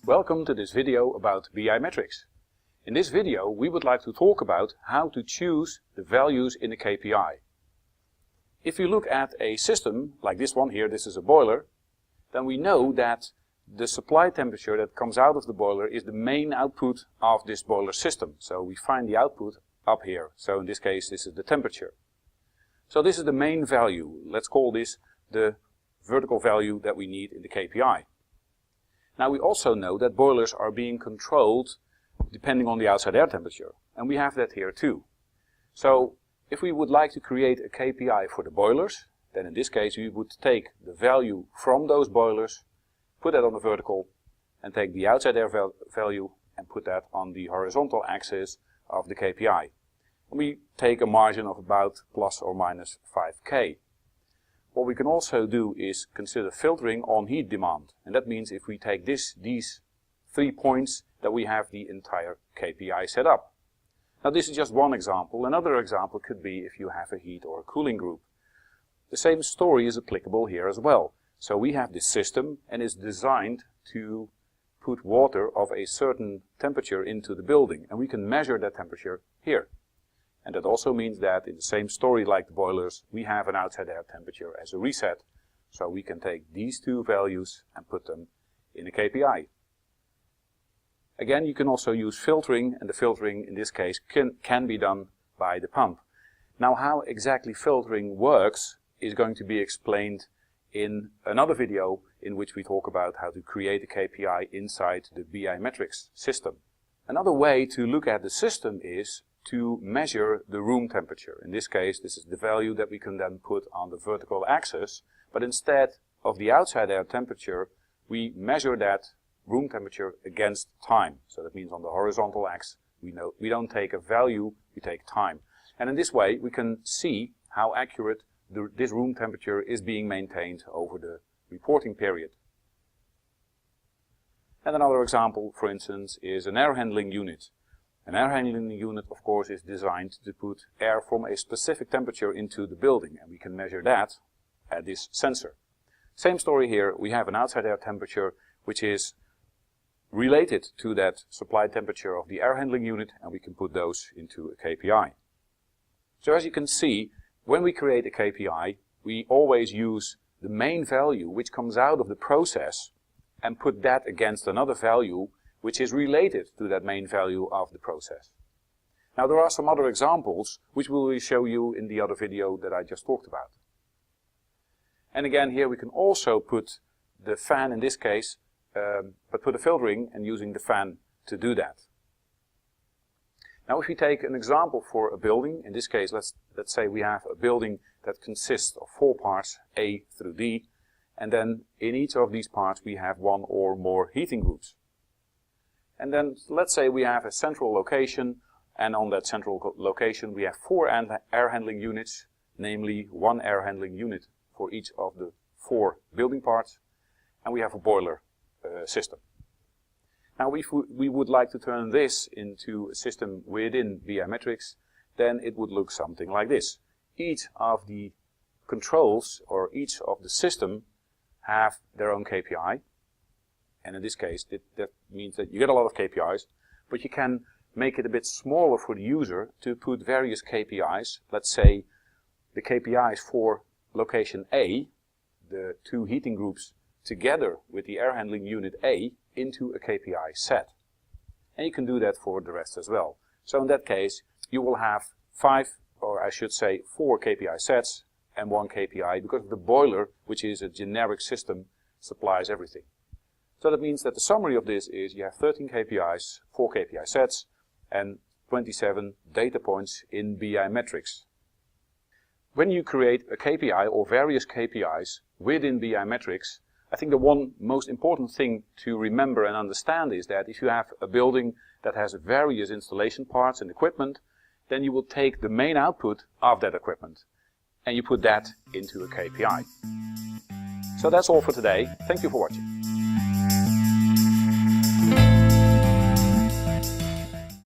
Welcome to this video about BI Metrics. In this video we would like to talk about how to choose the values in a KPI. If you look at a system like this one here, this is a boiler, then we know that the supply temperature that comes out of the boiler is the main output of this boiler system. So we find the output up here. So in this case this is the temperature. So this is the main value. Let's call this the vertical value that we need in the KPI. Now we also know that boilers are being controlled depending on the outside air temperature, and we have that here too. So if we would like to create a KPI for the boilers, then in this case we would take the value from those boilers, put that on the vertical, and take the outside air value and put that on the horizontal axis of the KPI. And we take a margin of about plus or minus 5K. What we can also do is consider filtering on heat demand. And that means if we take these 3 points, that we have the entire KPI set up. Now this is just one example. Another example could be if you have a heat or a cooling group. The same story is applicable here as well. So we have this system and it's designed to put water of a certain temperature into the building. And we can measure that temperature here. And that also means that in the same story like the boilers, we have an outside air temperature as a reset. So we can take these two values and put them in a KPI. Again, you can also use filtering, and the filtering in this case can be done by the pump. Now how exactly filtering works is going to be explained in another video in which we talk about how to create a KPI inside the BI Metrics system. Another way to look at the system is to measure the room temperature. In this case, this is the value that we can then put on the vertical axis, but instead of the outside air temperature, we measure that room temperature against time. So that means on the horizontal axis, we don't take a value, we take time. And in this way, we can see how accurate this room temperature is being maintained over the reporting period. And another example, for instance, is an air handling unit. An air handling unit, of course, is designed to put air from a specific temperature into the building, and we can measure that at this sensor. Same story here, we have an outside air temperature which is related to that supply temperature of the air handling unit, and we can put those into a KPI. So as you can see, when we create a KPI, we always use the main value which comes out of the process and put that against another value which is related to that main value of the process. Now there are some other examples which we will show you in the other video that I just talked about. And again here we can also put the fan in this case, but put a filtering and using the fan to do that. Now if we take an example for a building, in this case let's say we have a building that consists of 4 parts, A through D, and then in each of these parts we have 1 or more heating groups. And then let's say we have a central location, and on that central location we have 4 air handling units, namely 1 air handling unit for each of the 4 building parts, and we have a boiler system. Now if we would like to turn this into a system within BI Metrics, then it would look something like this. Each of the controls or each of the system have their own KPI. And in this case, that means that you get a lot of KPIs, but you can make it a bit smaller for the user to put various KPIs. Let's say the KPIs for location A, the 2 heating groups together with the air handling unit A into a KPI set. And you can do that for the rest as well. So in that case, you will have 5, or I should say 4 KPI sets and 1 KPI, because the boiler, which is a generic system, supplies everything. So that means that the summary of this is you have 13 KPIs, 4 KPI sets, and 27 data points in BI Metrics. When you create a KPI or various KPIs within BI Metrics, I think the one most important thing to remember and understand is that if you have a building that has various installation parts and equipment, then you will take the main output of that equipment and you put that into a KPI. So that's all for today. Thank you for watching.